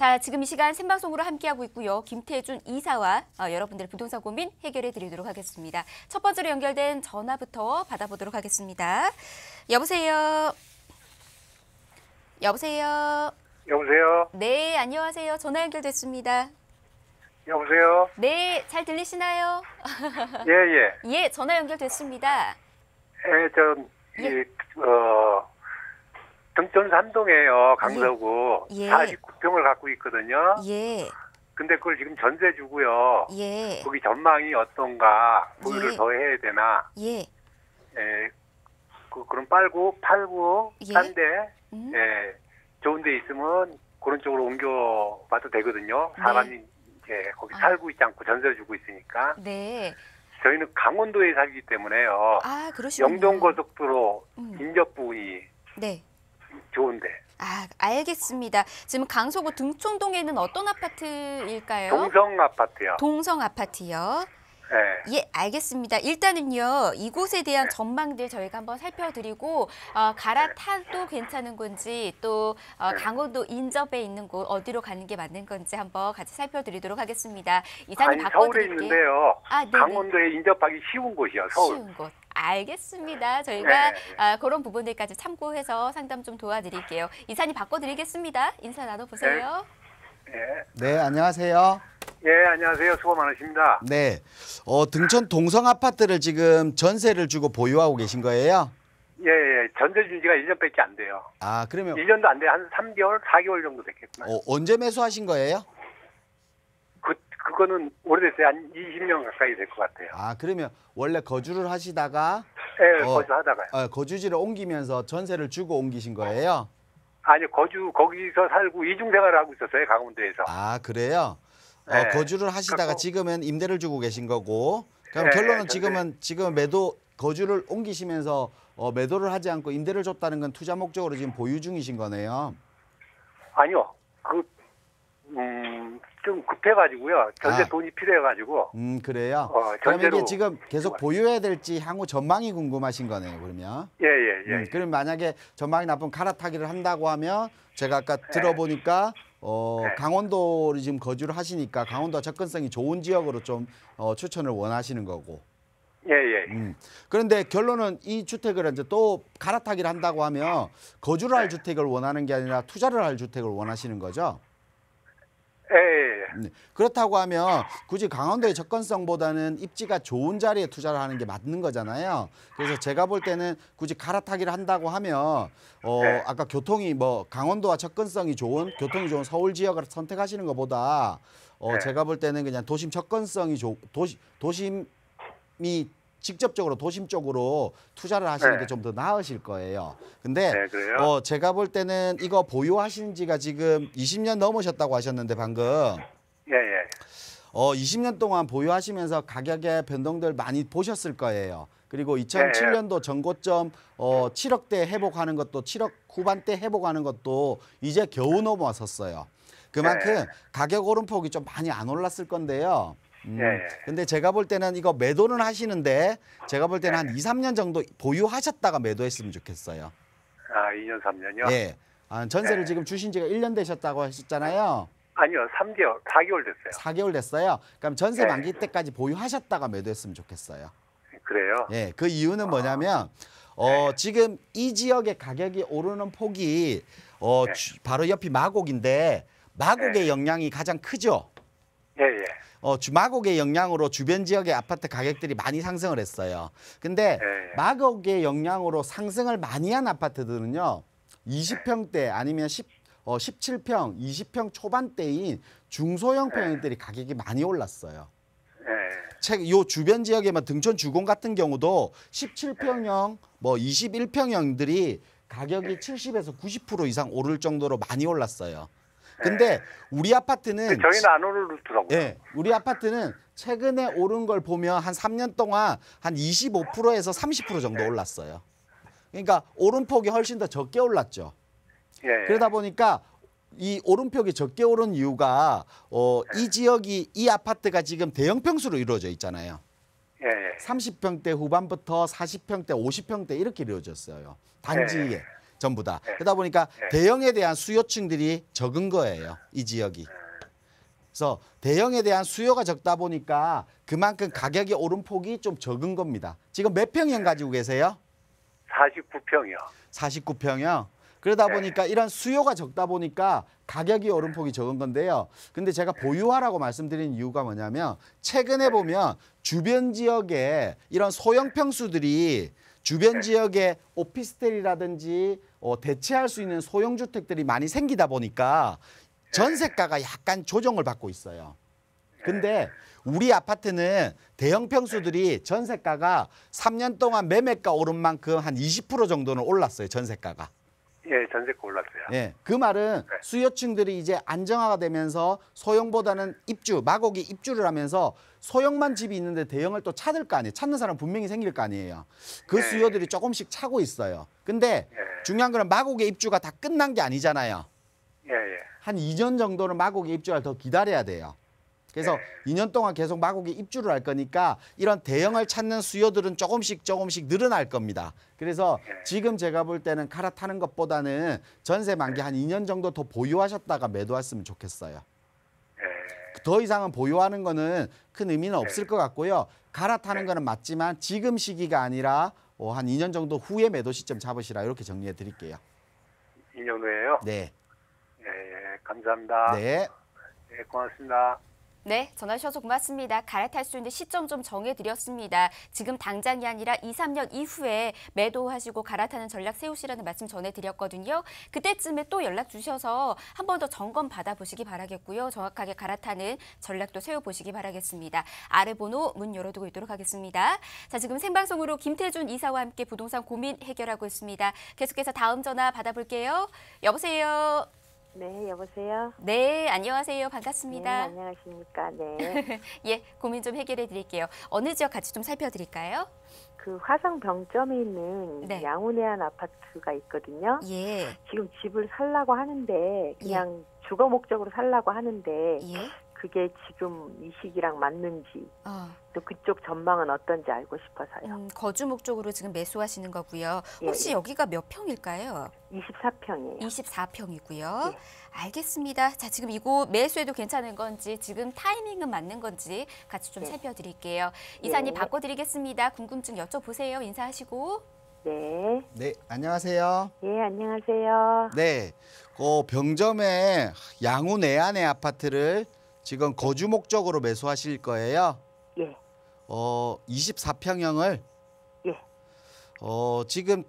자, 지금 이 시간 생방송으로 함께하고 있고요. 김태준 이사와 여러분들의 부동산 고민 해결해 드리도록 하겠습니다. 첫 번째로 연결된 전화부터 받아보도록 하겠습니다. 여보세요? 여보세요? 여보세요? 네, 안녕하세요. 전화 연결됐습니다. 여보세요? 네, 잘 들리시나요? 예, 예. 예, 전화 연결됐습니다. 예, 등촌 삼동에요, 강서구. 예. 49평을 갖고 있거든요. 예, 근데 그걸 지금 전세 주고요. 예, 거기 전망이 어떤가, 보유를 예. 더 해야 되나. 예. 예, 그럼 팔고, 예. 싼데, 음. 예, 좋은 데 있으면 그런 쪽으로 옮겨봐도 되거든요. 사람이 이제 거기 살고 있지 않고 전세 주고 있으니까. 네. 저희는 강원도에 살기 때문에요. 아, 그러시군요. 영동고속도로 인접 부분이 네. 좋은데. 아, 알겠습니다. 지금 강서구 등촌동에는 어떤 아파트일까요? 동성 아파트요. 동성 아파트요. 네. 예, 알겠습니다. 일단은요, 이곳에 대한 전망들 저희가 한번 살펴드리고 갈아타도 괜찮은 건지 또 강원도 인접에 있는 곳 어디로 가는 게 맞는 건지 한번 같이 살펴드리도록 하겠습니다. 이사님 아니, 서울에 바꿔드릴게요. 있는데요. 아, 네네. 강원도에 인접하기 쉬운 곳이요. 서울. 쉬운 곳. 알겠습니다. 저희가 네. 그런 부분들까지 참고해서 상담 좀 도와드릴게요. 이사님 바꿔드리겠습니다. 인사 나눠보세요. 예. 네, 안녕하세요. 예, 안녕하세요. 수고 많으십니다. 네, 등촌 동성 아파트를 지금 전세를 주고 보유하고 계신 거예요? 예, 예. 전세 준 지가 1년밖에 안 돼요. 아, 그러면 1년도 안 돼. 한 3개월, 4개월 정도 됐겠구나. 언제 매수하신 거예요? 그거는 오래됐어요. 한 20년 가까이 될 것 같아요. 아, 그러면 원래 거주를 하시다가 예, 거주하다가요. 거주지를 옮기면서 전세를 주고 옮기신 거예요? 아니, 거기서 살고 이중생활을 하고 있었어요. 강원도에서. 아, 그래요? 네. 거주를 하시다가 갖고- 지금은 임대를 주고 계신 거고, 그럼 네, 결론은 전세. 지금 거주를 옮기시면서 매도를 하지 않고 임대를 줬다는 건 투자 목적으로 지금 보유 중이신 거네요. 아니요. 좀 급해가지고요. 전세 아. 돈이 필요해가지고. 그래요? 그럼 전세로 이게 지금 계속 좋아요. 보유해야 될지 향후 전망이 궁금하신 거네요, 그러면. 예, 예, 예. 그럼 만약에 전망이 나쁘면 갈아타기를 한다고 하면 제가 아까 들어보니까 네. 강원도를 지금 거주를 하시니까 강원도 접근성이 좋은 지역으로 좀 추천을 원하시는 거고. 예, 예. 그런데 결론은 이 주택을 이제 또 갈아타기를 한다고 하면 거주를 할 주택을 원하는 게 아니라 투자를 할 주택을 원하시는 거죠? 예, 예. 그렇다고 하면 굳이 강원도의 접근성보다는 입지가 좋은 자리에 투자를 하는 게 맞는 거잖아요. 그래서 제가 볼 때는 굳이 갈아타기를 한다고 하면 네. 아까 강원도와 접근성이 좋은 교통이 좋은 서울 지역을 선택하시는 것보다 네. 제가 볼 때는 그냥 도심 접근성이 도심이 직접적으로 도심 쪽으로 투자를 하시는 네. 게 좀 더 나으실 거예요. 근데 네, 그래요? 제가 볼 때는 이거 보유하신 지가 지금 20년 넘으셨다고 하셨는데 방금 예, 예. 20년 동안 보유하시면서 가격의 변동들 많이 보셨을 거예요. 그리고 2007년도 전고점 7억대 회복하는 것도 7억 후반대 회복하는 것도 이제 겨우 넘어섰어요. 그만큼 네. 가격 오름폭이 좀 많이 안 올랐을 건데요. 예. 근데 제가 볼 때는 이거 매도는 하시는데 제가 볼 때는 한 2, 3년 정도 보유하셨다가 매도했으면 좋겠어요. 아, 2년, 3년이요? 예. 전세를 네. 지금 주신 지가 1년 되셨다고 하셨잖아요. 아니요, 3개월, 4개월 됐어요. 4개월 됐어요. 그럼 전세 네. 만기 때까지 보유하셨다가 매도했으면 좋겠어요. 그래요? 예, 그 이유는 뭐냐면 지금 이 지역의 가격이 오르는 폭이 바로 옆이 마곡인데 마곡의 영향이 가장 크죠. 예, 예. 마곡의 영향으로 주변 지역의 아파트 가격들이 많이 상승을 했어요. 근데 네. 마곡의 영향으로 상승을 많이 한 아파트들은요. 20평대 아니면 17평, 20평 초반대인 중소형 평형들이 가격이 많이 올랐어요. 예. 요 주변 지역에만 등촌 주공 같은 경우도 17평형, 21평형들이 가격이 70에서 90% 이상 오를 정도로 많이 올랐어요. 근데 우리 아파트는 저희는 안 오르더라고요. 예, 우리 아파트는 최근에 오른 걸 보면 한 3년 동안 한 25%에서 30% 정도 올랐어요. 그러니까 오름폭이 훨씬 더 적게 올랐죠. 예. 그러다 보니까 이 오름폭이 적게 오른 이유가 이 지역이 이 아파트가 지금 대형 평수로 이루어져 있잖아요. 예, 예. 30평대 후반부터 40평대, 50평대 이렇게 이루어졌어요. 단지에. 전부 다. 네. 그러다 보니까 네. 대형에 대한 수요층들이 적은 거예요. 이 지역이. 그래서 대형에 대한 수요가 적다 보니까 그만큼 가격이 오른 폭이 좀 적은 겁니다. 지금 몇 평형 가지고 계세요? 49평이요. 49평이요. 그러다 네. 보니까 이런 수요가 적다 보니까 가격이 오른 폭이 적은 건데요. 근데 제가 보유하라고 말씀드린 이유가 뭐냐면 최근에 보면 주변 지역에 이런 소형 평수들이 주변 지역에 오피스텔이라든지 대체할 수 있는 소형 주택들이 많이 생기다 보니까 전세가가 약간 조정을 받고 있어요. 근데 우리 아파트는 대형 평수들이 전세가가 3년 동안 매매가 오른 만큼 한 20% 정도는 올랐어요. 전세가가. 예, 전세가 올랐어요. 예, 그 말은 수요층들이 이제 안정화가 되면서 소형보다는 입주, 마곡이 입주를 하면서 소형만 집이 있는데 대형을 또 찾을 거 아니에요. 찾는 사람 분명히 생길 거 아니에요. 그 네. 수요들이 조금씩 차고 있어요. 근데 예, 중요한 거는 마곡의 입주가 다 끝난 게 아니잖아요. 예, 예. 한 2년 정도는 마곡의 입주를 더 기다려야 돼요. 그래서 2년 동안 계속 마곡에 입주를 할 거니까 이런 대형을 찾는 수요들은 조금씩 늘어날 겁니다. 그래서 지금 제가 볼 때는 갈아타는 것보다는 전세 만기 한 2년 정도 더 보유하셨다가 매도했으면 좋겠어요. 예. 더 이상은 보유하는 거는 큰 의미는 없을 것 같고요. 갈아타는 거는 맞지만 지금 시기가 아니라 한 2년 정도 후에 매도 시점 잡으시라 이렇게 정리해 드릴게요. 2년 후에요? 네. 예, 예. 감사합니다. 네. 예, 고맙습니다. 네, 전화 주셔서 고맙습니다. 갈아탈 수 있는 시점 좀 정해드렸습니다. 지금 당장이 아니라 2, 3년 이후에 매도하시고 갈아타는 전략 세우시라는 말씀 전해드렸거든요. 그때쯤에 또 연락 주셔서 한 번 더 점검 받아보시기 바라겠고요. 정확하게 갈아타는 전략도 세워보시기 바라겠습니다. 아래 번호 문 열어두고 있도록 하겠습니다. 자, 지금 생방송으로 김태준 이사와 함께 부동산 고민 해결하고 있습니다. 계속해서 다음 전화 받아볼게요. 여보세요. 네, 여보세요? 네, 안녕하세요. 네, 반갑습니다. 안녕하십니까. 네. 예, 고민 좀 해결해 드릴게요. 어느 지역 같이 좀 살펴드릴까요? 그 화성 병점에 있는 네. 양운해안 아파트가 있거든요. 예, 지금 집을 살라고 하는데 그냥 주거 목적으로 살라고 하는데 예. 그게 지금 이 시기랑 맞는지 또 그쪽 전망은 어떤지 알고 싶어서요. 거주 목적으로 지금 매수하시는 거고요. 혹시 예. 여기가 몇 평일까요? 24평이에요. 24평이고요. 예. 알겠습니다. 자, 지금 이거 매수해도 괜찮은 건지 지금 타이밍은 맞는 건지 같이 좀 네. 살펴드릴게요. 이사님 네. 바꿔드리겠습니다. 궁금증 여쭤보세요. 인사하시고. 네. 네, 안녕하세요. 예, 안녕하세요. 네, 병점의 양우 내안의 아파트를 지금 거주 목적으로 매수하실 거예요. 예. 24평형을 예. 지금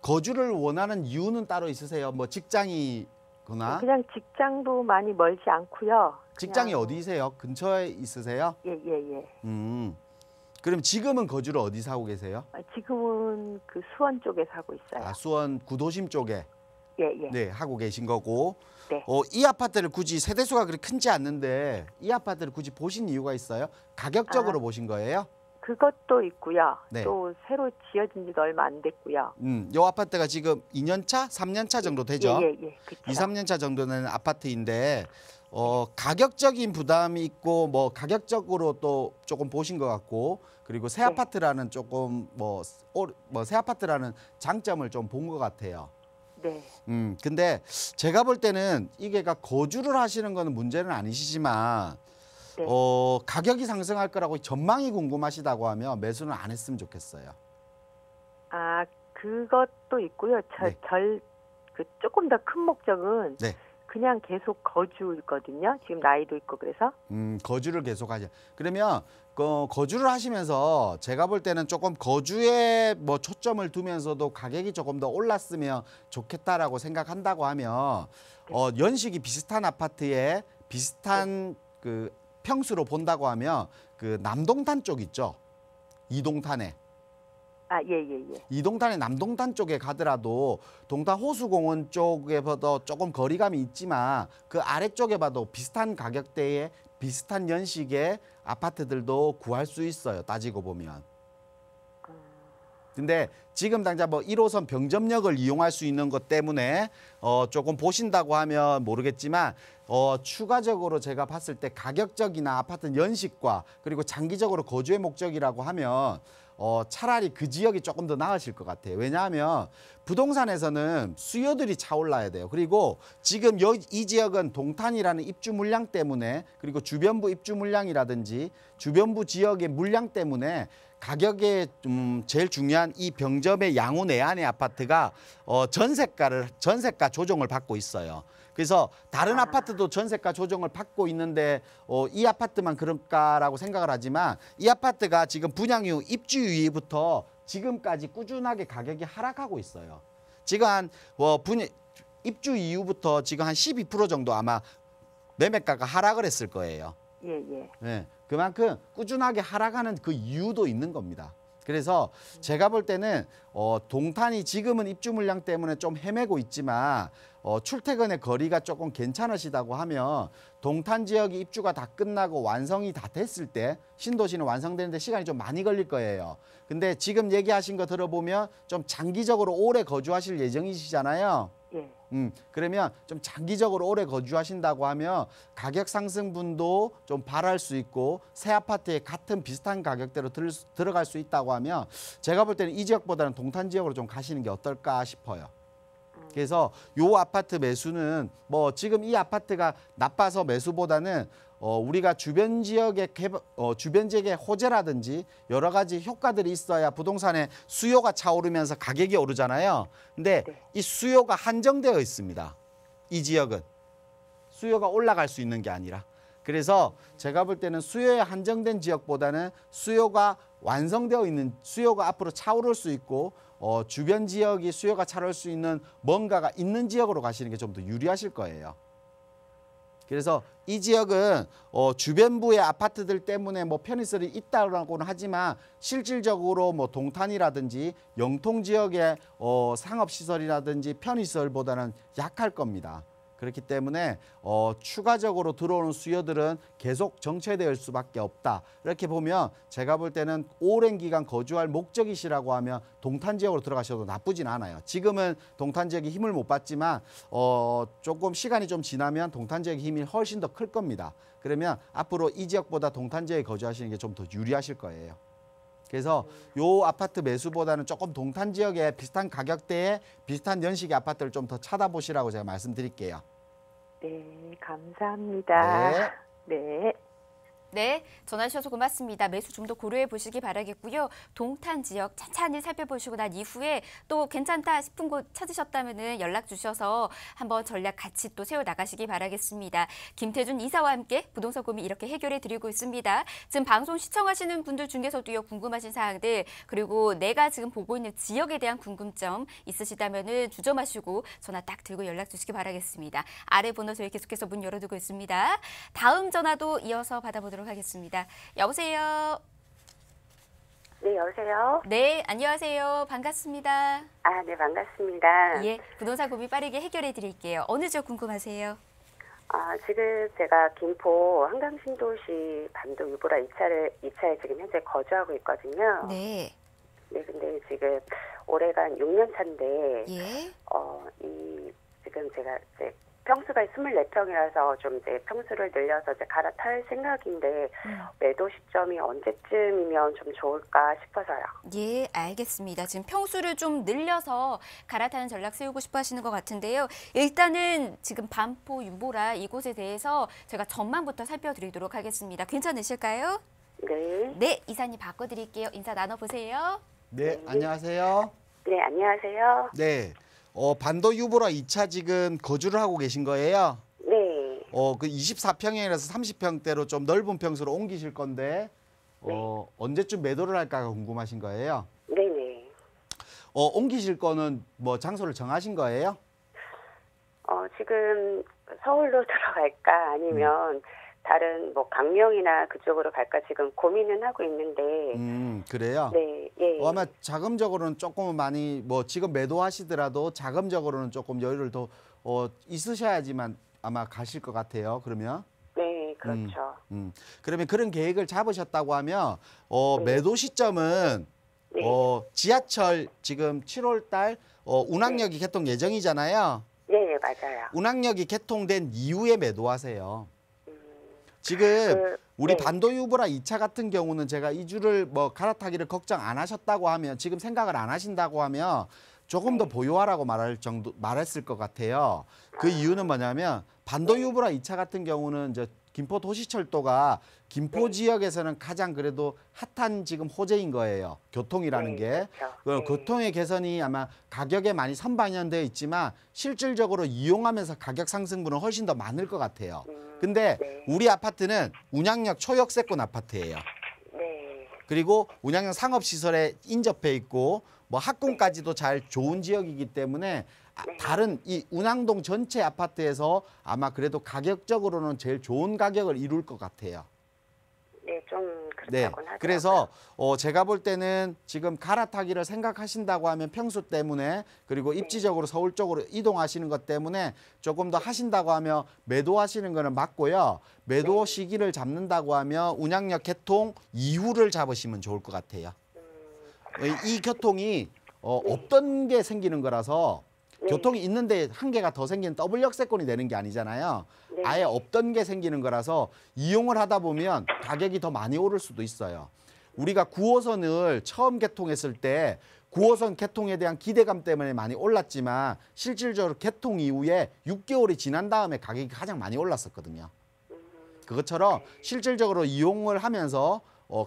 거주를 원하는 이유는 따로 있으세요? 뭐 직장이거나 그냥 직장도 많이 멀지 않고요. 직장이 그냥- 어디세요? 근처에 있으세요? 예, 예, 예. 그럼 지금은 거주를 어디서 하고 계세요? 지금은 그 수원 쪽에 사고 있어요. 아, 수원 구도심 쪽에 예, 예. 네, 하고 계신 거고. 네. 이 아파트를 굳이 세대수가 그렇게 큰지 않는데 이 아파트를 굳이 보신 이유가 있어요? 가격적으로 보신 거예요? 그것도 있고요. 네. 또 새로 지어진 지도 얼마 안 됐고요. 요 아파트가 지금 2년 차, 3년 차 정도 되죠? 예, 예, 예. 그쵸. 2, 3년 차 정도는 아파트인데 가격적인 부담이 있고 뭐 가격적으로 또 조금 보신 것 같고 그리고 새 네. 아파트라는 조금 새 아파트라는 장점을 좀 본 것 같아요. 네. 근데 제가 볼 때는 이게가 거주를 하시는 거는 문제는 아니시지만 네. 가격이 상승할 거라고 전망이 궁금하시다고 하면 매수는 안 했으면 좋겠어요. 아, 그것도 있고요. 네. 그 조금 더 큰 목적은 네. 그냥 계속 거주거든요. 지금 나이도 있고 그래서. 거주를 계속 하죠. 그러면 거주를 하시면서 제가 볼 때는 조금 거주에 뭐 초점을 두면서도 가격이 조금 더 올랐으면 좋겠다라고 생각한다고 하면 연식이 비슷한 아파트에 비슷한 그 평수로 본다고 하면 그 남동탄 쪽 있죠. 이동탄에. 아, 예, 예, 예. 이동탄의 남동탄 쪽에 가더라도 동탄 호수공원 쪽에보다 조금 거리감이 있지만 그 아래쪽에 봐도 비슷한 가격대에 비슷한 연식의 아파트들도 구할 수 있어요. 따지고 보면. 근데 지금 당장 뭐 1호선 병점역을 이용할 수 있는 것 때문에 조금 보신다고 하면 모르겠지만 추가적으로 제가 봤을 때 가격적이나 아파트 연식과 그리고 장기적으로 거주의 목적이라고 하면 차라리 그 지역이 조금 더 나으실 것 같아요. 왜냐하면 부동산에서는 수요들이 차올라야 돼요. 그리고 지금 이 지역은 동탄이라는 입주 물량 때문에 그리고 주변부 입주 물량이라든지 주변부 지역의 물량 때문에 가격에 제일 중요한 이 병점의 양호 내안의 아파트가 전세가 조정을 받고 있어요. 그래서 다른 아파트도 전세가 조정을 받고 있는데 이 아파트만 그럴까라고 생각을 하지만 이 아파트가 지금 분양 이후 입주 이후부터 지금까지 꾸준하게 가격이 하락하고 있어요. 지금 입주 이후부터 지금 한 12% 정도 아마 매매가가 하락을 했을 거예요. 예. 네, 그만큼 꾸준하게 하락하는 그 이유도 있는 겁니다. 그래서 제가 볼 때는 동탄이 지금은 입주 물량 때문에 좀 헤매고 있지만 출퇴근의 거리가 조금 괜찮으시다고 하면 동탄 지역이 입주가 다 끝나고 완성이 다 됐을 때 신도시는 완성되는데 시간이 좀 많이 걸릴 거예요. 근데 지금 얘기하신 거 들어보면 좀 장기적으로 오래 거주하실 예정이시잖아요. 예. 그러면 좀 장기적으로 오래 거주하신다고 하면 가격 상승분도 좀 바랄 수 있고 새 아파트에 같은 비슷한 가격대로 들어갈 수 있다고 하면 제가 볼 때는 이 지역보다는 동탄 지역으로 좀 가시는 게 어떨까 싶어요. 그래서 요 아파트 매수는 뭐 지금 이 아파트가 나빠서 매수보다는 우리가 주변 지역의 주변 지역의 호재라든지 여러 가지 효과들이 있어야 부동산의 수요가 차오르면서 가격이 오르잖아요. 근데 네. 이 수요가 한정되어 있습니다. 이 지역은 수요가 올라갈 수 있는 게 아니라. 그래서 제가 볼 때는 수요에 한정된 지역보다는 수요가 완성되어 있는 수요가 앞으로 차오를 수 있고 주변 지역이 수요가 차오를 수 있는 뭔가가 있는 지역으로 가시는 게 좀 더 유리하실 거예요. 그래서 이 지역은 주변부의 아파트들 때문에 뭐 편의시설이 있다고는 하지만 실질적으로 뭐 동탄이라든지 영통 지역의 상업시설이라든지 편의시설보다는 약할 겁니다. 그렇기 때문에 추가적으로 들어오는 수요들은 계속 정체될 수밖에 없다. 이렇게 보면 제가 볼 때는 오랜 기간 거주할 목적이시라고 하면 동탄 지역으로 들어가셔도 나쁘진 않아요. 지금은 동탄 지역이 힘을 못 받지만 조금 시간이 좀 지나면 동탄 지역의 힘이 훨씬 더 클 겁니다. 그러면 앞으로 이 지역보다 동탄 지역에 거주하시는 게 좀 더 유리하실 거예요. 그래서 요 아파트 매수보다는 조금 동탄 지역에 비슷한 가격대에 비슷한 연식의 아파트를 좀 더 찾아보시라고 제가 말씀드릴게요. 네, 감사합니다. 네. 네. 네, 전화 주셔서 고맙습니다. 매수 좀 더 고려해 보시기 바라겠고요. 동탄 지역 찬찬히 살펴보시고 난 이후에 또 괜찮다 싶은 곳 찾으셨다면 연락 주셔서 한번 전략 같이 또 세워 나가시기 바라겠습니다. 김태준 이사와 함께 부동산 고민 이렇게 해결해 드리고 있습니다. 지금 방송 시청하시는 분들 중에서도요, 궁금하신 사항들 그리고 내가 지금 보고 있는 지역에 대한 궁금점 있으시다면 주저마시고 전화 딱 들고 연락 주시기 바라겠습니다. 아래 번호 저희 계속해서 문 열어두고 있습니다. 다음 전화도 이어서 받아보도록 하겠습니다. 여보세요. 네, 여보세요? 네, 안녕하세요. 반갑습니다. 아, 네, 반갑습니다. 예, 부동산 고민 빠르게 해결해 드릴게요. 어느 지역 궁금하세요? 지금 제가 김포 한강신도시 반도 유보라 2차에 지금 현재 거주하고 있거든요. 네. 네, 근데 지금 올해가 6년 차인데, 예. 지금 제가 이제 평수가 24평이라서 좀 이제 평수를 늘려서 이제 갈아탈 생각인데, 매도 시점이 언제쯤이면 좀 좋을까 싶어서요. 예, 알겠습니다. 지금 평수를 좀 늘려서 갈아타는 전략 세우고 싶어 하시는 것 같은데요. 일단은 지금 반포 유보라 이곳에 대해서 제가 전망부터 살펴드리도록 하겠습니다. 괜찮으실까요? 네. 네, 이사님 바꿔드릴게요. 인사 나눠보세요. 네, 안녕하세요. 네, 안녕하세요. 네, 반도 유보라 2차 지금 거주를 하고 계신 거예요? 네. 그 24평형이라서 30평대로 좀 넓은 평수로 옮기실 건데 언제쯤 매도를 할까가 궁금하신 거예요? 네네. 옮기실 거는 뭐 장소를 정하신 거예요? 지금 서울로 들어갈까 아니면 다른 뭐 강명이나 그쪽으로 갈까 지금 고민은 하고 있는데. 그래요? 네, 예. 아마 자금적으로는 조금 많이 뭐 지금 매도하시더라도 자금적으로는 조금 여유를 더 있으셔야지만 아마 가실 것 같아요. 그러면. 네, 그렇죠. 그러면 그런 계획을 잡으셨다고 하면 매도 시점은 네. 지하철 지금 7월 달 운항역이 개통 예정이잖아요. 네, 네, 맞아요. 운항역이 개통된 이후에 매도하세요. 지금 우리 네. 반도유보라 2차 같은 경우는 제가 이주를 뭐 갈아타기를 걱정 안 하셨다고 하면 지금 생각을 안 하신다고 하면 조금 더 보유하라고 말했을 것 같아요. 그 이유는 뭐냐면 반도유보라 2차 같은 경우는 이제 김포 도시철도가 김포 지역에서는 가장 그래도 핫한 지금 호재인 거예요. 교통이라는 게. 그렇죠. 교통의 개선이 아마 가격에 많이 선반영되어 있지만 실질적으로 이용하면서 가격 상승분은 훨씬 더 많을 것 같아요. 근데 우리 아파트는 운양역 초역세권 아파트예요. 네. 그리고 운양역 상업시설에 인접해 있고 뭐 학군까지도 잘 좋은 지역이기 때문에 다른 이 운항동 전체 아파트에서 아마 그래도 가격적으로는 제일 좋은 가격을 이룰 것 같아요. 네, 좀 네, 그렇다고는 하더라고요. 그래서 제가 볼 때는 지금 갈아타기를 생각하신다고 하면 평수 때문에 그리고 입지적으로 서울 쪽으로 이동하시는 것 때문에 조금 더 하신다고 하면 매도하시는 거는 맞고요. 매도 시기를 잡는다고 하면 운양역 개통 이후를 잡으시면 좋을 것 같아요. 이 교통이 없던 게 생기는 거라서 교통이 있는데 한 개가 더 생기는 더블 역세권이 되는 게 아니잖아요. 네. 아예 없던 게 생기는 거라서 이용을 하다 보면 가격이 더 많이 오를 수도 있어요. 우리가 9호선을 처음 개통했을 때 9호선 개통에 대한 기대감 때문에 많이 올랐지만 실질적으로 개통 이후에 6개월이 지난 다음에 가격이 가장 많이 올랐었거든요. 그것처럼 실질적으로 이용을 하면서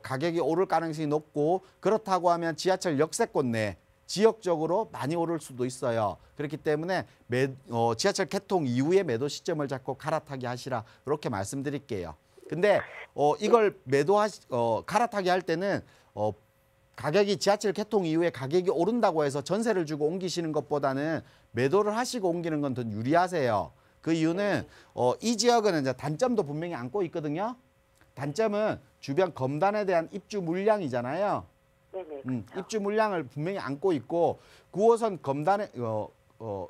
가격이 오를 가능성이 높고 그렇다고 하면 지하철 역세권 내 지역적으로 많이 오를 수도 있어요. 그렇기 때문에 지하철 개통 이후에 매도 시점을 잡고 갈아타기 하시라 이렇게 말씀드릴게요. 근데 이걸 갈아타기 할 때는 가격이 지하철 개통 이후에 가격이 오른다고 해서 전세를 주고 옮기시는 것보다는 매도를 하시고 옮기는 건 더 유리하세요. 그 이유는 이 지역은 이제 단점도 분명히 안고 있거든요. 단점은 주변 검단에 대한 입주 물량이잖아요. 네네. 입주 물량을 분명히 안고 있고 9호선 검단에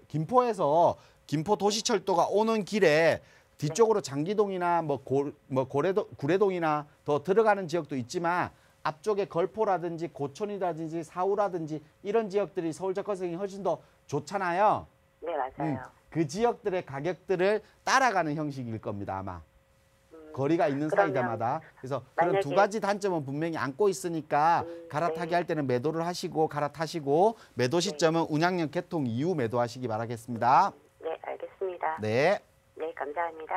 김포에서 김포 도시철도가 오는 길에 뒤쪽으로 장기동이나 구례동이나 더 들어가는 지역도 있지만 앞쪽에 걸포라든지 고촌이라든지 사우라든지 이런 지역들이 서울 접근성이 훨씬 더 좋잖아요. 네, 맞아요. 그 지역들의 가격들을 따라가는 형식일 겁니다, 아마. 거리가 있는 사이다마다. 그래서 그런 두 가지 단점은 분명히 안고 있으니까 갈아타기 할 때는 매도를 하시고 갈아타시고 매도 시점은 운양역 개통 이후 매도하시기 바라겠습니다. 네, 알겠습니다. 네. 네, 감사합니다.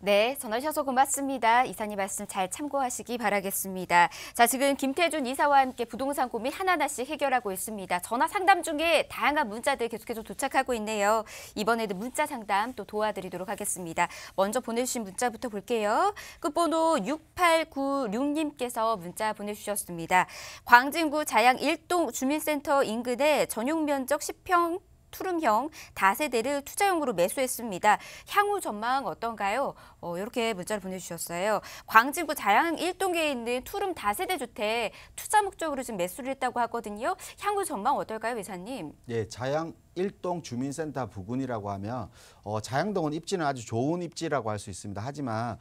네, 전화 주셔서 고맙습니다. 이사님 말씀 잘 참고하시기 바라겠습니다. 자, 지금 김태준 이사와 함께 부동산 고민 하나하나씩 해결하고 있습니다. 전화 상담 중에 다양한 문자들 계속해서 도착하고 있네요. 이번에도 문자 상담 또 도와드리도록 하겠습니다. 먼저 보내주신 문자부터 볼게요. 끝번호 6896님께서 문자 보내주셨습니다. 광진구 자양 1동 주민센터 인근에 전용 면적 10평 투룸형 다세대를 투자용으로 매수했습니다. 향후 전망 어떤가요? 이렇게 문자를 보내주셨어요. 광진구 자양 1동에 있는 투룸 다세대 주택 투자 목적으로 지금 매수를 했다고 하거든요. 향후 전망 어떨까요, 이사님? 예, 자양 1동 주민센터 부근이라고 하면 자양동은 입지는 아주 좋은 입지라고 할 수 있습니다. 하지만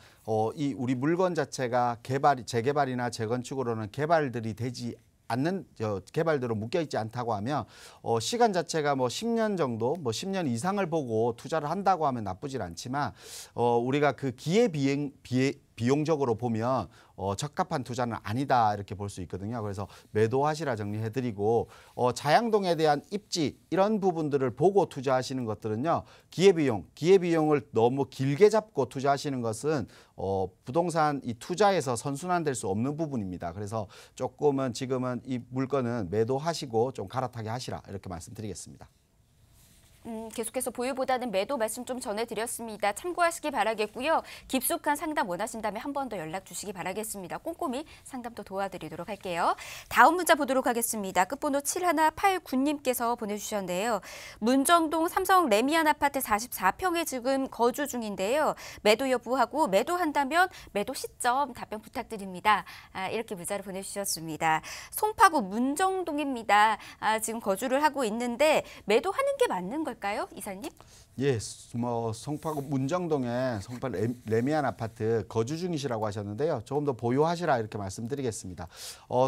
이 우리 물건 자체가 재개발이나 재건축으로는 개발들이 되지 않는 개발대로 묶여있지 않다고 하면 시간 자체가 뭐 10년 정도, 뭐 10년 이상을 보고 투자를 한다고 하면 나쁘질 않지만 우리가 그 비용적으로 보면 적합한 투자는 아니다 이렇게 볼 수 있거든요. 그래서 매도하시라 정리해드리고 자양동에 대한 입지 이런 부분들을 보고 투자하시는 것들은요. 기회비용을 너무 길게 잡고 투자하시는 것은 부동산 이 투자에서 선순환될 수 없는 부분입니다. 그래서 조금은 지금은 이 물건은 매도하시고 좀 갈아타게 하시라 이렇게 말씀드리겠습니다. 계속해서 보유보다는 매도 말씀 좀 전해드렸습니다. 참고하시기 바라겠고요. 깊숙한 상담 원하신다면 한 번 더 연락 주시기 바라겠습니다. 꼼꼼히 상담도 도와드리도록 할게요. 다음 문자 보도록 하겠습니다. 끝번호 7189님께서 보내주셨는데요. 문정동 삼성 레미안 아파트 44평에 지금 거주 중인데요. 매도 여부하고 매도한다면 매도 시점 답변 부탁드립니다. 이렇게 문자를 보내주셨습니다. 송파구 문정동입니다. 지금 거주를 하고 있는데 매도하는 게 맞는 걸까요, 이사님? 예, 뭐 송파구 문정동에 송파 레미안 아파트 거주 중이시라고 하셨는데요. 조금 더 보유하시라 이렇게 말씀드리겠습니다.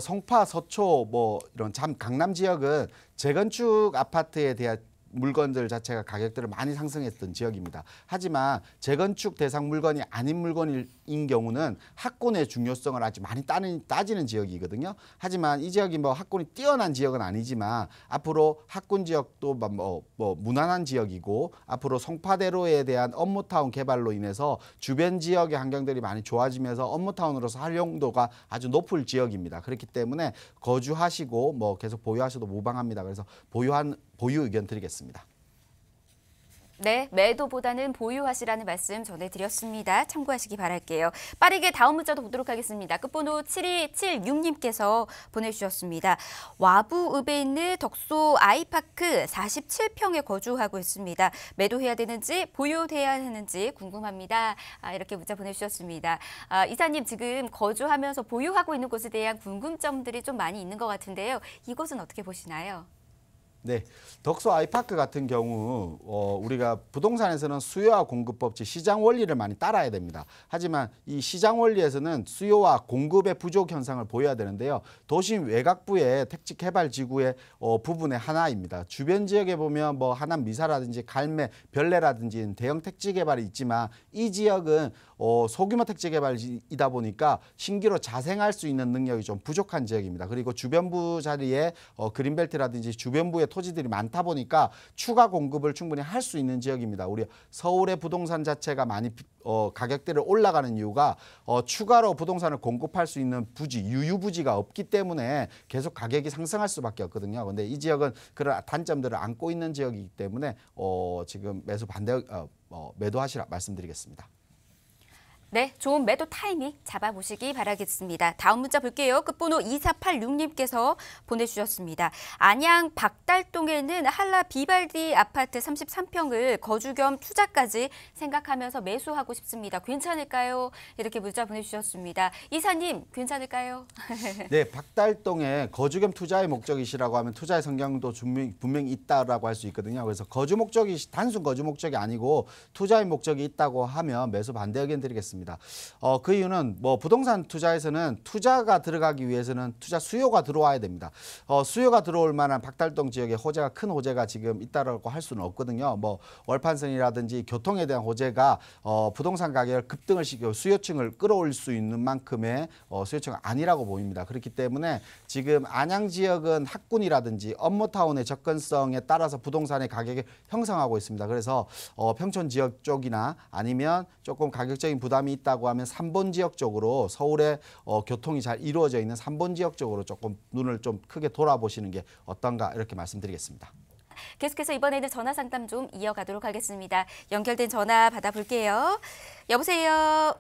송파 서초 뭐 이런 강남 지역은 재건축 아파트에 대한 물건들 자체가 가격들을 많이 상승했던 지역입니다. 하지만 재건축 대상 물건이 아닌 물건인 경우는 학군의 중요성을 아주 많이 따지는 지역이거든요. 하지만 이 지역이 뭐 학군이 뛰어난 지역은 아니지만 앞으로 학군 지역도 뭐 무난한 지역이고 앞으로 송파대로에 대한 업무타운 개발로 인해서 주변 지역의 환경들이 많이 좋아지면서 업무타운으로서 활용도가 아주 높을 지역입니다. 그렇기 때문에 거주하시고 뭐 계속 보유하셔도 무방합니다. 그래서 보유 의견 드리겠습니다. 네, 매도보다는 보유하시라는 말씀 전해드렸습니다. 참고하시기 바랄게요. 빠르게 다음 문자도 보도록 하겠습니다. 끝번호 7276님께서 보내주셨습니다. 와부읍에 있는 덕소 아이파크 47평에 거주하고 있습니다. 매도해야 되는지 보유해야 하는지 궁금합니다. 이렇게 문자 보내주셨습니다. 이사님, 지금 거주하면서 보유하고 있는 곳에 대한 궁금점들이 좀 많이 있는 것 같은데요. 이곳은 어떻게 보시나요? 네, 덕소 아이파크 같은 경우 우리가 부동산에서는 수요와 공급 법칙, 시장 원리를 많이 따라야 됩니다. 하지만 이 시장 원리에서는 수요와 공급의 부족 현상을 보여야 되는데요. 도심 외곽부의 택지 개발 지구의 부분의 하나입니다. 주변 지역에 보면 뭐 하남 미사라든지 갈매, 별내라든지 대형 택지 개발이 있지만 이 지역은 소규모 택지 개발이다 보니까 신규로 자생할 수 있는 능력이 좀 부족한 지역입니다. 그리고 주변부 자리에 그린벨트라든지 주변부에 토지들이 많다 보니까 추가 공급을 충분히 할 수 있는 지역입니다. 우리 서울의 부동산 자체가 많이 가격대를 올라가는 이유가 추가로 부동산을 공급할 수 있는 부지, 유유부지가 없기 때문에 계속 가격이 상승할 수밖에 없거든요. 그런데 이 지역은 그런 단점들을 안고 있는 지역이기 때문에 지금 매도하시라 말씀드리겠습니다. 네, 좋은 매도 타이밍 잡아보시기 바라겠습니다. 다음 문자 볼게요. 끝번호 2486님께서 보내주셨습니다. 안양 박달동에는 한라 비발디 아파트 33평을 거주 겸 투자까지 생각하면서 매수하고 싶습니다. 괜찮을까요? 이렇게 문자 보내주셨습니다. 이사님, 괜찮을까요? 네, 박달동에 거주 겸 투자의 목적이시라고 하면 투자의 성향도 분명히 있다라고 할 수 있거든요. 그래서 거주 목적이 단순 거주 목적이 아니고 투자의 목적이 있다고 하면 매수 반대 의견 드리겠습니다. 그 이유는 뭐 부동산 투자에서는 투자가 들어가기 위해서는 투자 수요가 들어와야 됩니다. 수요가 들어올 만한 박달동 지역에 호재가 큰 호재가 지금 있다라고 할 수는 없거든요. 뭐 월판선이라든지 교통에 대한 호재가 부동산 가격을 급등을 시키고 수요층을 끌어올 수 있는 만큼의 수요층은 아니라고 보입니다. 그렇기 때문에 지금 안양 지역은 학군이라든지 업무타운의 접근성에 따라서 부동산의 가격이 형성하고 있습니다. 그래서 평촌 지역 쪽이나 아니면 조금 가격적인 부담이 있다고 하면 3번 지역 쪽으로 서울의 교통이 잘 이루어져 있는 3번 지역 쪽으로 조금 눈을 좀 크게 돌아보시는 게 어떤가 이렇게 말씀드리겠습니다. 계속해서 이번에는 전화 상담 좀 이어가도록 하겠습니다. 연결된 전화 받아볼게요. 여보세요.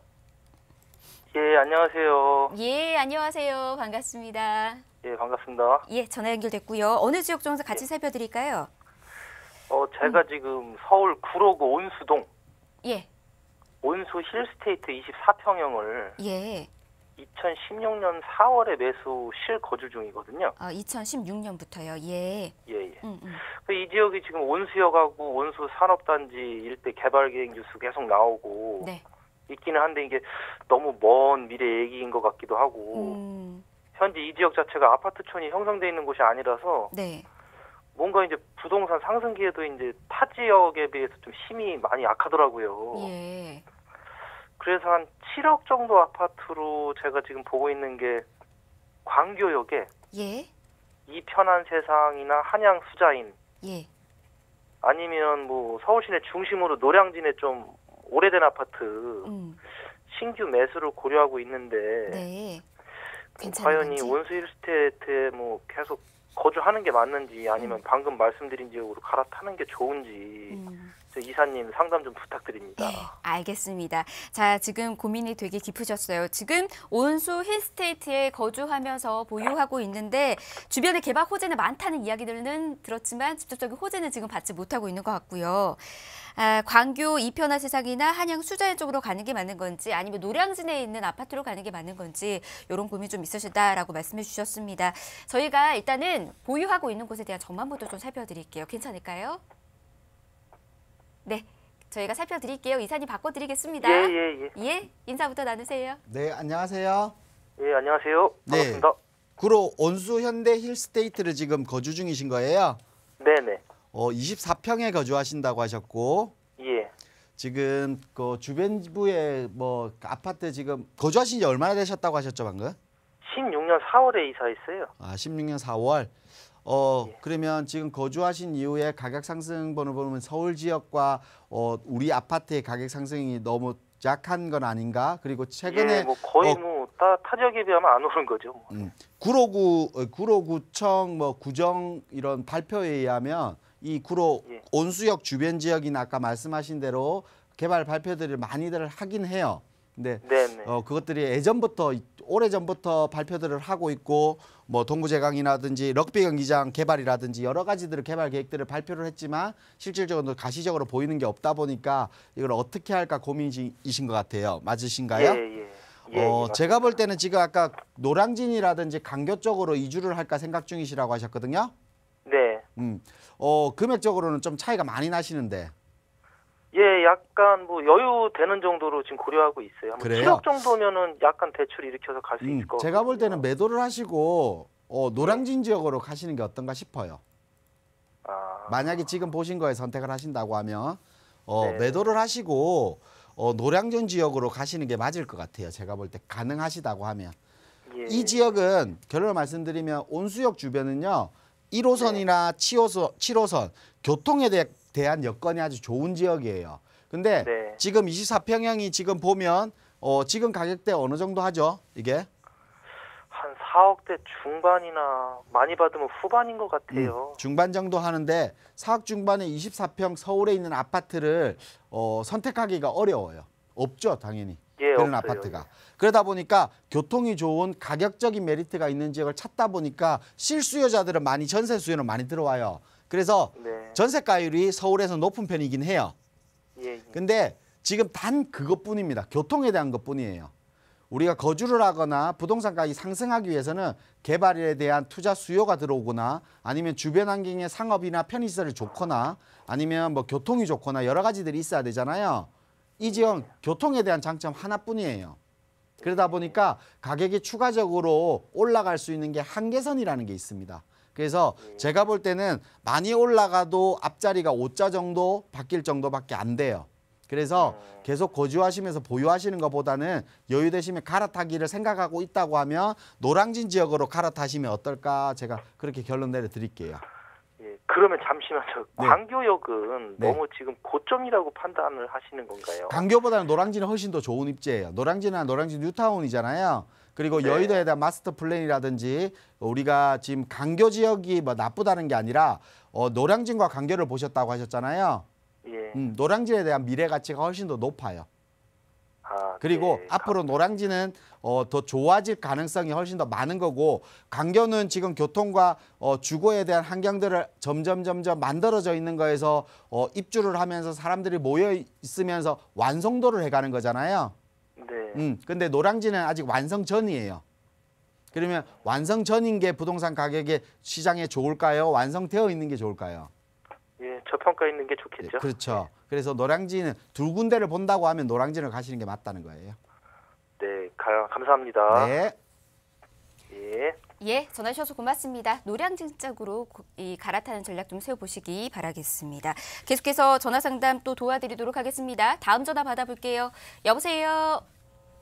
예, 안녕하세요. 예, 안녕하세요. 반갑습니다. 예, 반갑습니다. 예, 전화 연결됐고요. 어느 지역 정도 같이 살펴드릴까요? 제가 지금 서울 구로구 온수동 예. 온수 힐스테이트 24평형을 예. 2016년 4월에 매수 실거주 중이거든요. 2016년부터요. 예. 예. 이 지역이 지금 온수역하고 온수 산업단지 일대 개발 계획 뉴스 계속 나오고 네. 있기는 한데 이게 너무 먼 미래 얘기인 것 같기도 하고 현재 이 지역 자체가 아파트촌이 형성돼 있는 곳이 아니라서 네. 뭔가 이제 부동산 상승 기회도 이제 타 지역에 비해서 좀 힘이 많이 약하더라고요. 예. 그래서 한 7억 정도 아파트로 제가 지금 보고 있는 게 광교역에 예. 이 편한 세상이나 한양 수자인 예. 아니면 뭐 서울 시내 중심으로 노량진에 좀 오래된 아파트 신규 매수를 고려하고 있는데 네. 과연 이 온수 힐스테이트에 뭐 계속 거주하는 게 맞는지 아니면 방금 말씀드린 지역으로 갈아타는 게 좋은지 이사님 상담 좀 부탁드립니다. 네, 알겠습니다. 자, 지금 고민이 되게 깊으셨어요. 지금 온수 힐스테이트에 거주하면서 보유하고 있는데 주변에 개발 호재는 많다는 이야기들은 들었지만 직접적인 호재는 지금 받지 못하고 있는 것 같고요. 광교 이편한 세상이나 한양 수자연 쪽으로 가는 게 맞는 건지 아니면 노량진에 있는 아파트로 가는 게 맞는 건지 이런 고민 좀 있으시다라고 말씀해 주셨습니다. 저희가 일단은 보유하고 있는 곳에 대한 전망부터 좀 살펴드릴게요. 괜찮을까요? 네, 저희가 살펴드릴게요. 이사님 바꿔드리겠습니다. 예, 인사부터 나누세요. 네, 안녕하세요. 예, 안녕하세요. 반갑습니다. 구로 온수 현대 힐스테이트를 지금 거주 중이신 거예요? 네네. 24평에 거주하신다고 하셨고 예. 지금 그 주변부에 뭐 아파트 지금 거주하신 지 얼마나 되셨다고 하셨죠, 방금? 16년 4월에 이사했어요. 아, 16년 4월. 예. 그러면 지금 거주하신 이후에 가격 상승분을 보면 서울 지역과 우리 아파트의 가격 상승이 너무 약한 건 아닌가? 그리고 최근에 예, 뭐 거의 타 지역에 비하면 안 오른 거죠. 뭐. 구로구청 뭐 구정 이런 발표에 의하면 이 구로 예. 온수역 주변 지역이나 아까 말씀하신 대로 개발 발표들을 많이들 하긴 해요. 근데 네네. 그것들이 예전부터 오래전부터 발표들을 하고 있고 뭐 동부제강이라든지 럭비 경기장 개발이라든지 여러 가지들을 개발 계획들을 발표를 했지만 실질적으로 가시적으로 보이는 게 없다 보니까 이걸 어떻게 할까 고민이신 것 같아요. 맞으신가요? 예. 예, 제가 볼 때는 지금 아까 노량진이라든지 강교 쪽으로 이주를 할까 생각 중이시라고 하셨거든요. 네. 금액적으로는 좀 차이가 많이 나시는데. 예, 약간 뭐 여유 되는 정도로 지금 고려하고 있어요. 뭐 그래요? 7억 정도면은 약간 대출 일으켜서 갈 수 있을 것 같아요. 제가 볼 때는 매도를 하시고 노량진 지역으로 가시는 게 어떤가 싶어요. 아, 만약에 지금 보신 거에 선택을 하신다고 하면 네. 매도를 하시고 노량진 지역으로 가시는 게 맞을 것 같아요. 제가 볼 때 가능하시다고 하면. 예. 이 지역은 결론을 말씀드리면 온수역 주변은요. 1호선이나 7호선 교통에 대한 여건이 아주 좋은 지역이에요. 근데 네. 지금 24평형이 지금 보면 지금 가격대 어느 정도 하죠? 이게? 한 4억대 중반이나 많이 받으면 후반인 것 같아요. 중반 정도 하는데 4억 중반에 24평 서울에 있는 아파트를 선택하기가 어려워요. 없죠, 당연히. 예, 그런 없어요. 아파트가. 그러다 보니까 교통이 좋은 가격적인 메리트가 있는 지역을 찾다 보니까 실수요자들은 많이 전세 수요는 많이 들어와요. 그래서 네. 전세가율이 서울에서 높은 편이긴 해요. 예. 근데 지금 단 그것뿐입니다. 교통에 대한 것뿐이에요. 우리가 거주를 하거나 부동산 가격이 상승하기 위해서는 개발에 대한 투자 수요가 들어오거나 아니면 주변 환경의 상업이나 편의시설이 좋거나 아니면 뭐 교통이 좋거나 여러 가지들이 있어야 되잖아요. 이 지역 교통에 대한 장점 하나뿐이에요. 그러다 보니까 가격이 추가적으로 올라갈 수 있는 게 한계선이라는 게 있습니다. 그래서 제가 볼 때는 많이 올라가도 앞자리가 5자 정도 바뀔 정도밖에 안 돼요. 그래서 계속 거주하시면서 보유하시는 것보다는 여유 되시면 갈아타기를 생각하고 있다고 하면 노량진 지역으로 갈아타시면 어떨까 제가 그렇게 결론 내려드릴게요. 예. 그러면 잠시만 네. 광교역은 네. 너무 지금 고점이라고 판단을 하시는 건가요? 강교보다는 노량진은 훨씬 더 좋은 입지예요. 노량진은 노량진 뉴타운이잖아요. 그리고 네. 여의도에 대한 마스터 플랜이라든지 우리가 지금 강교 지역이 뭐 나쁘다는 게 아니라 노량진과 강교를 보셨다고 하셨잖아요. 예. 노량진에 대한 미래 가치가 훨씬 더 높아요. 아, 그리고 네. 앞으로 노량진은 더 좋아질 가능성이 훨씬 더 많은 거고 강교는 지금 교통과 주거에 대한 환경들을 점점 만들어져 있는 거에서 입주를 하면서 사람들이 모여 있으면서 완성도를 해가는 거잖아요. 네. 근데 노량진은 아직 완성 전이에요. 그러면 완성 전인 게 부동산 가격에 시장에 좋을까요? 완성되어 있는 게 좋을까요? 예, 저평가 있는 게 좋겠죠. 그렇죠. 그래서 노량진은 두 군데를 본다고 하면 노량진을 가시는 게 맞다는 거예요. 네, 감사합니다. 네. 예. 예, 전화 주셔서 고맙습니다. 노량진 쪽으로 이 갈아타는 전략 좀 세워보시기 바라겠습니다. 계속해서 전화 상담 또 도와드리도록 하겠습니다. 다음 전화 받아볼게요. 여보세요.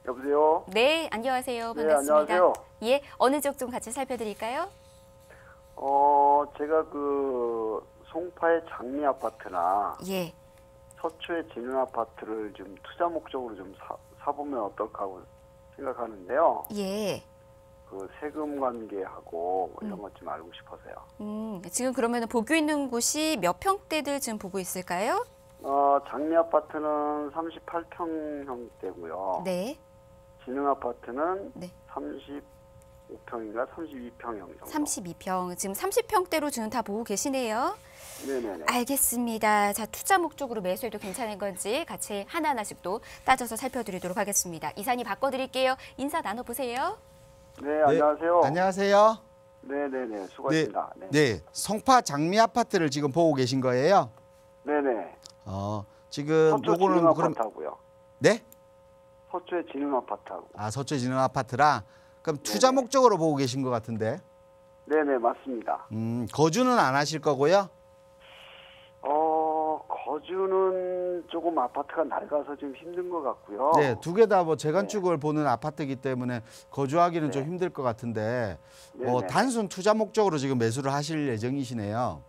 여보세요? 네, 안녕하세요. 네, 반갑습니다. 안녕하세요. 예, 어느 지역 좀 같이 살펴드릴까요? 제가 그 송파의 장미 아파트나 예. 서초의 진흥 아파트를 좀 투자 목적으로 좀 사보면 어떨까 하고 생각하는데요. 예. 그 세금 관계하고 이런 것 좀 알고 싶어서요. 지금 그러면 보고 있는 곳이 몇 평대들 지금 보고 있을까요? 장미 아파트는 38평형대고요. 네. 진흥 아파트는 네. 35평인가 32평형 정도. 32평. 지금 30평대로 지금 다 보고 계시네요. 네네네. 알겠습니다. 자, 투자 목적으로 매수해도 괜찮은 건지 같이 하나하나씩 또 따져서 살펴드리도록 하겠습니다. 이사님 바꿔드릴게요. 인사 나눠보세요. 네, 안녕하세요. 안녕하세요. 네네네, 수고하십니다. 네. 네, 송파 장미 아파트를 지금 보고 계신 거예요? 네네. 지금 서초 요거는 진흥 그럼 아파트하고요. 네? 서초의 진흥 아파트하고. 서초 진흥 아파트라. 그럼 투자 네네. 목적으로 보고 계신 것 같은데. 네네, 맞습니다. 거주는 안 하실 거고요. 거주는 조금 아파트가 낡아서 좀 힘든 것 같고요. 네, 두 개 다 뭐 재건축을 보는 아파트이기 때문에 거주하기는 좀 힘들 것 같은데 네네. 단순 투자 목적으로 지금 매수를 하실 예정이시네요.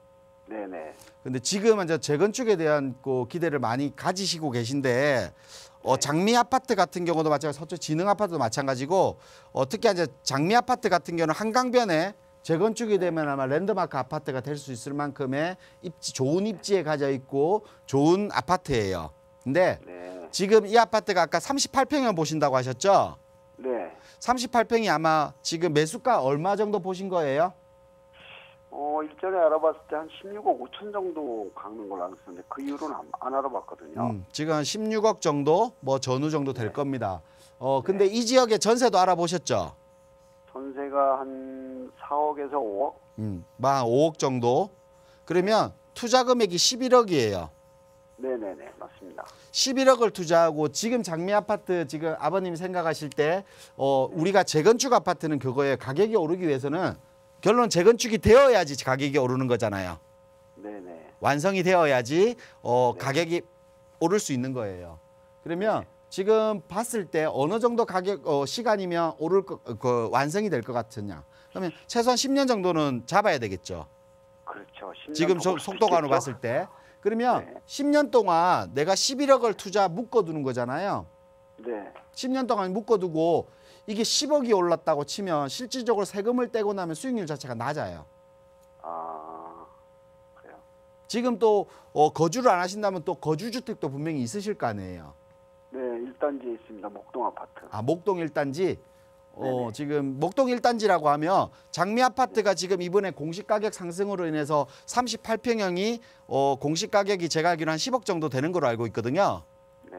네네. 근데 지금은 이제 재건축에 대한 기대를 많이 가지시고 계신데 장미 아파트 같은 경우도 마찬가지고 서초 진흥 아파트도 마찬가지고 특히 이제 장미 아파트 같은 경우는 한강변에 재건축이 되면 아마 랜드마크 아파트가 될 수 있을 만큼의 좋은 입지에 가져 있고 좋은 아파트예요. 근데 네. 지금 이 아파트가 아까 38평을 보신다고 하셨죠? 네. 38평이 아마 지금 매수가 얼마 정도 보신 거예요? 일전에 알아봤을 때 한 16억 5천 정도 가는 걸로 알고 있었는데 그 이후로는 안 알아봤거든요. 지금 한 16억 정도 뭐 전후 정도 될 겁니다. 근데 이 지역의 전세도 알아보셨죠? 전세가 한 4억에서 5억? 한 5억 정도. 그러면 투자 금액이 11억이에요. 네네네, 맞습니다. 11억을 투자하고 지금 장미 아파트 지금 아버님이 생각하실 때 우리가 재건축 아파트는 그거에 가격이 오르기 위해서는 결론 재건축이 되어야지 가격이 오르는 거잖아요. 네네. 완성이 되어야지 가격이 오를 수 있는 거예요. 그러면 지금 봤을 때 어느 정도 가격 시간이면 오를 완성이 될 것 같으냐? 그러면 최소한 10년 정도는 잡아야 되겠죠. 그렇죠. 10년 지금 더 속도감으로 있겠죠? 봤을 때. 그러면 네. 10년 동안 내가 11억을 투자 묶어두는 거잖아요. 네. 10년 동안 묶어두고 이게 10억이 올랐다고 치면 실질적으로 세금을 떼고 나면 수익률 자체가 낮아요. 아, 그래요. 지금 또 거주를 안 하신다면 또 거주주택도 분명히 있으실 거 아니에요. 네, 1단지에 있습니다. 목동 아파트. 목동 1단지. 네네. 지금 목동 1단지라고 하면 장미 아파트가 지금 이번에 공시 가격 상승으로 인해서 38평형이 공시 가격이 제가 알기로 한 10억 정도 되는 걸로 알고 있거든요. 네.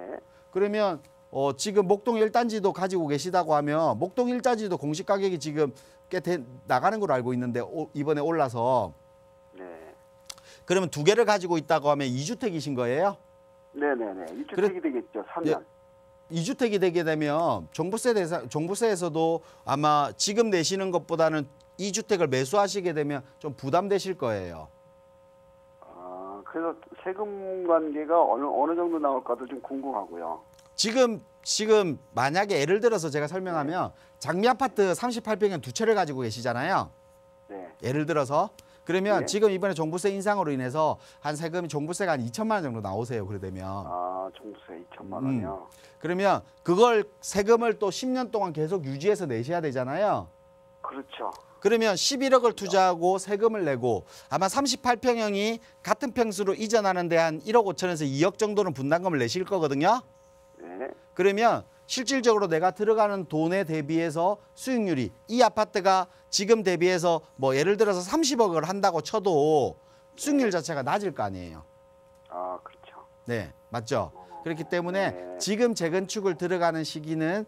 그러면 지금 목동 1단지도 가지고 계시다고 하면 목동 1단지도 공시 가격이 지금 꽤 나가는 걸로 알고 있는데 이번에 올라서 네. 그러면 두 개를 가지고 있다고 하면 2주택이신 거예요? 네네네. 2주택이 되겠죠. 3년. 2주택이 되게 되면 종부세에서도 아마 지금 내시는 것보다는 2주택을 매수하시게 되면 좀 부담되실 거예요. 아, 그래서 세금 관계가 어느 정도 나올까도 좀 궁금하고요. 지금 만약에 예를 들어서 제가 설명하면 장미 아파트 38평형 두 채를 가지고 계시잖아요. 네. 예를 들어서 그러면 네. 지금 이번에 종부세 인상으로 인해서 한 세금이 종부세가 한 2천만 원 정도 나오세요. 그래 되면 아, 종부세 2천만 원이요. 그러면 그걸 세금을 또 10년 동안 계속 유지해서 내셔야 되잖아요. 그렇죠. 그러면 11억을 투자하고 세금을 내고 아마 38평형이 같은 평수로 이전하는데 한 1억 5천에서 2억 정도는 분담금을 내실 거거든요. 네. 그러면 실질적으로 내가 들어가는 돈에 대비해서 수익률이 이 아파트가 지금 대비해서 뭐 예를 들어서 30억을 한다고 쳐도 수익률 자체가 낮을 거 아니에요. 아, 그렇죠. 네, 맞죠? 그렇기 때문에 네. 지금 재건축을 들어가는 시기는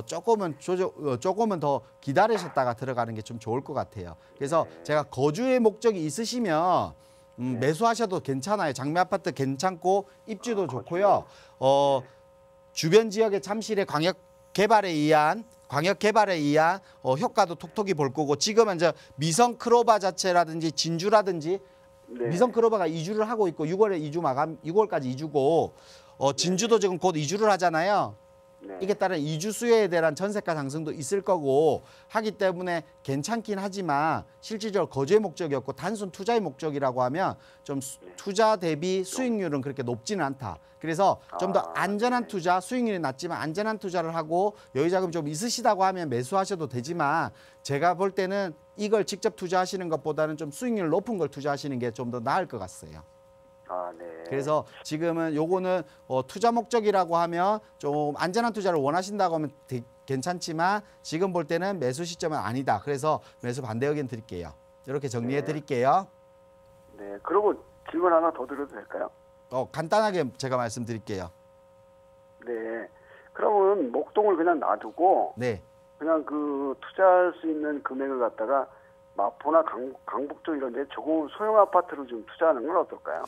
조금은 더 기다리셨다가 들어가는 게 좀 좋을 것 같아요. 그래서 제가 거주의 목적이 있으시면 매수하셔도 괜찮아요. 장미 아파트 괜찮고 입지도 좋고요. 주변 지역의 잠실의 광역 개발에 의한 효과도 톡톡히 볼 거고 지금은 이제 미성 크로바 자체라든지 진주라든지 네. 미성 크로바가 이주를 하고 있고 6월에 이주 마감 6월까지 이주고 진주도 지금 곧 이주를 하잖아요. 네. 이게 따른 이주 수요에 대한 전세가 상승도 있을 거고 하기 때문에 괜찮긴 하지만 실질적으로 거주의 목적이었고 단순 투자의 목적이라고 하면 좀 투자 대비 수익률은 그렇게 높지는 않다. 그래서 좀 더 안전한 투자, 수익률이 낮지만 안전한 투자를 하고 여유자금 좀 있으시다고 하면 매수하셔도 되지만 제가 볼 때는 이걸 직접 투자하시는 것보다는 좀 수익률 높은 걸 투자하시는 게 좀 더 나을 것 같아요. 아, 네. 그래서 지금은 요거는 투자 목적이라고 하면 좀 안전한 투자를 원하신다고 하면 괜찮지만 지금 볼 때는 매수 시점은 아니다. 그래서 매수 반대 의견 드릴게요. 이렇게 정리해 드릴게요. 네. 그리고 질문 하나 더 드려도 될까요? 간단하게 제가 말씀드릴게요. 네. 그러면 목동을 그냥 놔두고 네. 그냥 그 투자할 수 있는 금액을 갖다가 마포나 강북 쪽 이런 데 조금 소형 아파트로 좀 투자하는 건 어떨까요?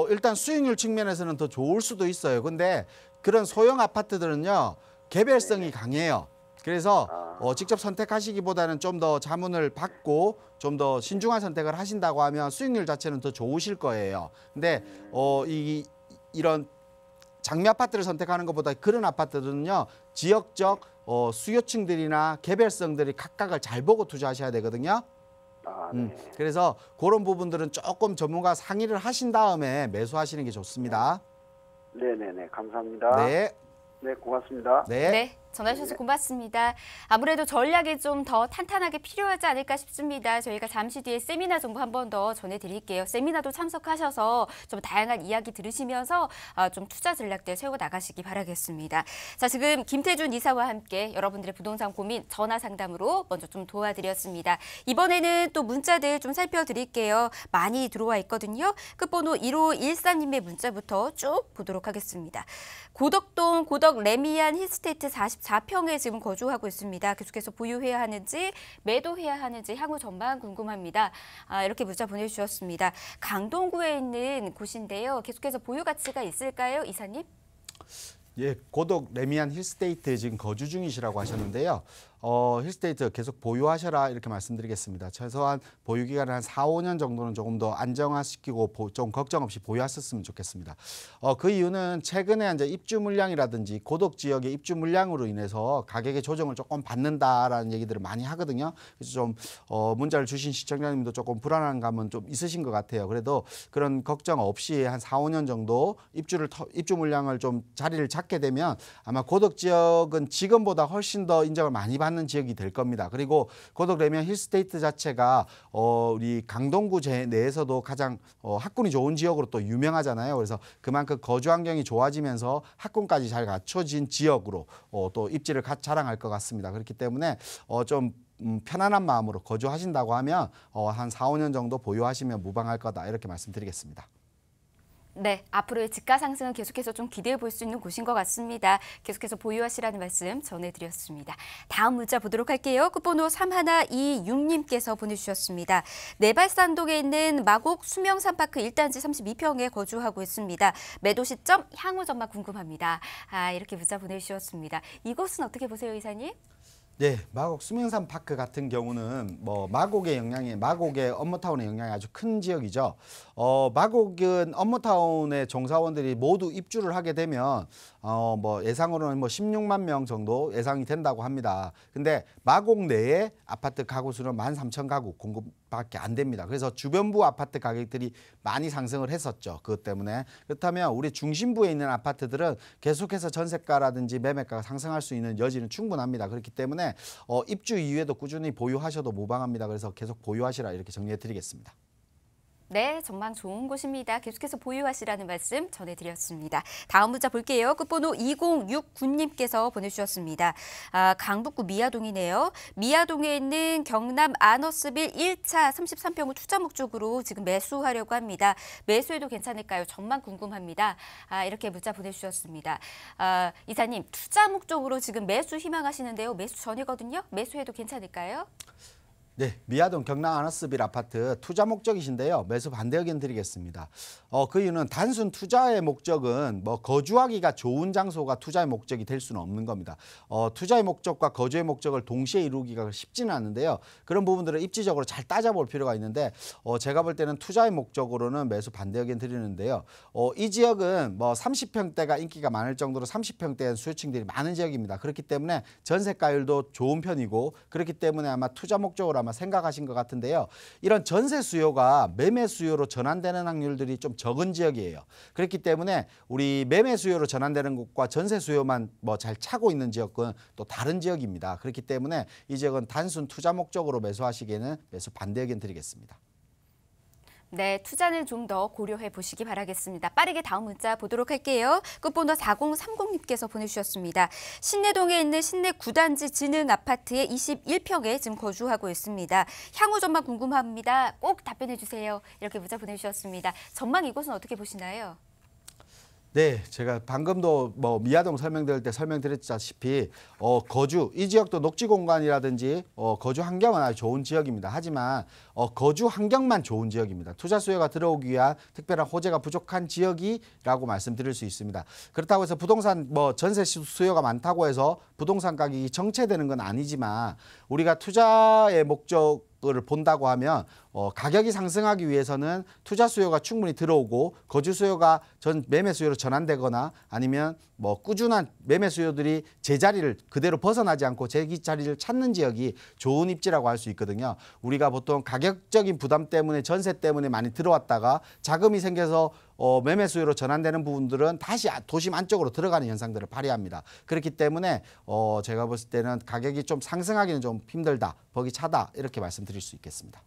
일단 수익률 측면에서는 더 좋을 수도 있어요. 근데 그런 소형 아파트들은요. 개별성이 강해요. 그래서 직접 선택하시기보다는 좀 더 자문을 받고 좀 더 신중한 선택을 하신다고 하면 수익률 자체는 더 좋으실 거예요. 근데 이런 장미 아파트를 선택하는 것보다 그런 아파트들은요 지역적 수요층들이나 개별성들이 각각을 잘 보고 투자하셔야 되거든요. 네. 그래서 그런 부분들은 조금 전문가 상의를 하신 다음에 매수하시는 게 좋습니다. 네네네. 감사합니다. 네. 네, 고맙습니다. 네. 네, 전화 주셔서 고맙습니다. 아무래도 전략이 좀 더 탄탄하게 필요하지 않을까 싶습니다. 저희가 잠시 뒤에 세미나 정보 한 번 더 전해드릴게요. 세미나도 참석하셔서 좀 다양한 이야기 들으시면서 좀 투자 전략들 세워 나가시기 바라겠습니다. 자, 지금 김태준 이사와 함께 여러분들의 부동산 고민 전화 상담으로 먼저 좀 도와드렸습니다. 이번에는 또 문자들 좀 살펴드릴게요. 많이 들어와 있거든요. 끝번호 1513님의 문자부터 쭉 보도록 하겠습니다. 고덕동 고덕 레미안 힐스테이트 44평에 지금 거주하고 있습니다. 계속해서 보유해야 하는지 매도해야 하는지 향후 전망 궁금합니다. 이렇게 문자 보내주셨습니다. 강동구에 있는 곳인데요. 계속해서 보유 가치가 있을까요, 이사님? 예, 고덕 레미안 힐스테이트 지금 거주 중이시라고 하셨는데요. 힐스테이트 계속 보유하셔라 이렇게 말씀드리겠습니다. 최소한 보유 기간을 한 4, 5년 정도는 조금 더 안정화시키고 좀 걱정 없이 보유하셨으면 좋겠습니다. 그 이유는 최근에 이제 입주 물량이라든지 고덕 지역의 입주 물량으로 인해서 가격의 조정을 조금 받는다라는 얘기들을 많이 하거든요. 그래서 좀 문자를 주신 시청자님도 조금 불안한 감은 좀 있으신 것 같아요. 그래도 그런 걱정 없이 한 4, 5년 정도 입주 물량을 좀 자리를 잡게 되면 아마 고덕 지역은 지금보다 훨씬 더 인정을 많이 받는 지역이 될 겁니다. 그리고 고덕 레미안 힐스테이트 자체가 우리 강동구 내에서도 가장 학군이 좋은 지역으로 또 유명하잖아요. 그래서 그만큼 거주 환경이 좋아지면서 학군까지 잘 갖춰진 지역으로 또 입지를 자랑할 것 같습니다. 그렇기 때문에 좀 편안한 마음으로 거주하신다고 하면 한 4, 5년 정도 보유하시면 무방할 거다 이렇게 말씀드리겠습니다. 네, 앞으로의 집가 상승은 계속해서 좀 기대해 볼 수 있는 곳인 것 같습니다. 계속해서 보유하시라는 말씀 전해드렸습니다. 다음 문자 보도록 할게요. 끝번호 3126님께서 보내주셨습니다. 내발산동에 있는 마곡 수명산파크 1단지 32평에 거주하고 있습니다. 매도 시점, 향후 전망 궁금합니다. 이렇게 문자 보내주셨습니다. 이곳은 어떻게 보세요, 이사님? 네, 마곡 수명산 파크 같은 경우는 마곡의 업무타운의 영향이 아주 큰 지역이죠. 마곡은 업무타운의 종사원들이 모두 입주를 하게 되면 예상으로는 16만 명 정도 예상이 된다고 합니다. 근데 마곡 내에 아파트 가구 수는 13,000가구 공급밖에 안 됩니다. 그래서 주변부 아파트 가격들이 많이 상승을 했었죠. 그것 때문에. 그렇다면 우리 중심부에 있는 아파트들은 계속해서 전세가라든지 매매가가 상승할 수 있는 여지는 충분합니다. 그렇기 때문에 입주 이후에도 꾸준히 보유하셔도 무방합니다. 그래서 계속 보유하시라 이렇게 정리해 드리겠습니다. 네, 전망 좋은 곳입니다. 계속해서 보유하시라는 말씀 전해드렸습니다. 다음 문자 볼게요. 끝번호 2069님께서 보내주셨습니다. 강북구 미아동이네요. 미아동에 있는 경남 아너스빌 1차 33평을 투자 목적으로 지금 매수하려고 합니다. 매수해도 괜찮을까요? 전망 궁금합니다. 이렇게 문자 보내주셨습니다. 이사님, 투자 목적으로 지금 매수 희망하시는데요. 매수 전이거든요. 매수해도 괜찮을까요? 네, 미아동 경남 아너스빌 아파트 투자 목적이신데요. 매수 반대 의견 드리겠습니다. 그 이유는 단순 투자의 목적은 거주하기가 좋은 장소가 투자의 목적이 될 수는 없는 겁니다. 투자의 목적과 거주의 목적을 동시에 이루기가 쉽지는 않는데요. 그런 부분들을 입지적으로 잘 따져볼 필요가 있는데 제가 볼 때는 투자의 목적으로는 매수 반대 의견 드리는데요. 이 지역은 30평대가 인기가 많을 정도로 30평대의 수요층들이 많은 지역입니다. 그렇기 때문에 전세가율도 좋은 편이고 그렇기 때문에 아마 투자 목적으로 아마 생각하신 것 같은데요. 이런 전세 수요가 매매 수요로 전환되는 확률들이 좀 적은 지역이에요. 그렇기 때문에 우리 매매 수요로 전환되는 곳과 전세 수요만 잘 차고 있는 지역은 또 다른 지역입니다. 그렇기 때문에 이 지역은 단순 투자 목적으로 매수하시기에는 매수 반대 의견 드리겠습니다. 네, 투자는 좀 더 고려해 보시기 바라겠습니다. 빠르게 다음 문자 보도록 할게요. 끝번호 4030님께서 보내주셨습니다. 신내동에 있는 신내 9단지 진흥 아파트의 21평에 지금 거주하고 있습니다. 향후 전망 궁금합니다. 꼭 답변해 주세요. 이렇게 문자 보내주셨습니다. 전망 이곳은 어떻게 보시나요? 네, 제가 방금도 미아동 설명드릴 때 설명드렸다시피 이 지역도 녹지 공간이라든지 거주 환경은 아주 좋은 지역입니다. 하지만 거주 환경만 좋은 지역입니다. 투자 수요가 들어오기 위한 특별한 호재가 부족한 지역이라고 말씀드릴 수 있습니다. 그렇다고 해서 부동산 전세 수요가 많다고 해서 부동산 가격이 정체되는 건 아니지만 우리가 투자의 목적 을 본다고 하면 가격이 상승하기 위해서는 투자 수요가 충분히 들어오고 거주 수요가 매매 수요로 전환되거나 아니면 뭐 꾸준한 매매 수요들이 제자리를 그대로 벗어나지 않고 자리를 찾는 지역이 좋은 입지라고 할 수 있거든요. 우리가 보통 가격적인 부담 때문에 전세 때문에 많이 들어왔다가 자금이 생겨서 매매 수요로 전환되는 부분들은 다시 도심 안쪽으로 들어가는 현상들을 발휘합니다. 그렇기 때문에 제가 봤을 때는 가격이 좀 상승하기는 좀 힘들다, 벅이 차다 이렇게 말씀드릴 수 있겠습니다.